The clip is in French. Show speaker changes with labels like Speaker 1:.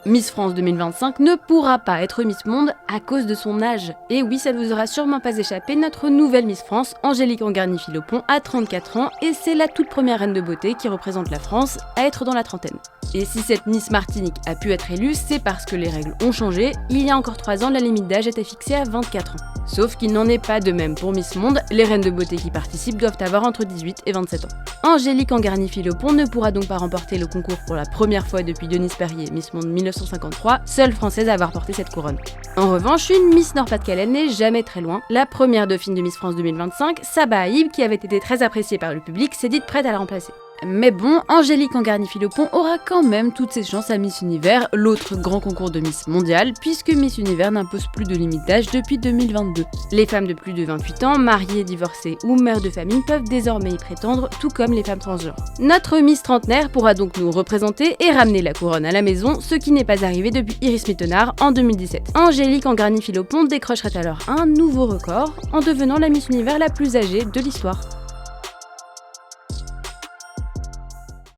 Speaker 1: Miss France 2025 ne pourra pas être Miss Monde à cause de son âge. Et oui, ça ne vous aura sûrement pas échappé, notre nouvelle Miss France, Angélique Angarny-Philopon, a 34 ans et c'est la toute première reine de beauté qui représente la France à être dans la trentaine. Et si cette Miss Martinique a pu être élue, c'est parce que les règles ont changé. Il y a encore 3 ans, la limite d'âge était fixée à 24 ans. Sauf qu'il n'en est pas de même pour Miss Monde, les reines de beauté qui participent doivent avoir entre 18 et 27 ans. Angélique Angarny-Philopon ne pourra donc pas remporter le concours pour la première fois depuis Denise Perrier, Miss Monde 1953, seule française à avoir porté cette couronne. En revanche, une Miss Nord-Pas-de-Calais n'est jamais très loin. La première dauphine de Miss France 2025, Saba Haïb, qui avait été très appréciée par le public, s'est dite prête à la remplacer. Mais bon, Angélique Angarny-Philopon aura quand même toutes ses chances à Miss Univers, l'autre grand concours de Miss mondiale, puisque Miss Univers n'impose plus de limite d'âge depuis 2022. Les femmes de plus de 28 ans, mariées, divorcées ou mères de famille peuvent désormais y prétendre, tout comme les femmes transgenres. Notre Miss trentenaire pourra donc nous représenter et ramener la couronne à la maison, ce qui n'est pas arrivé depuis Iris Mittenard en 2017. Angélique Angarny-Philopon décrocherait alors un nouveau record en devenant la Miss Univers la plus âgée de l'histoire.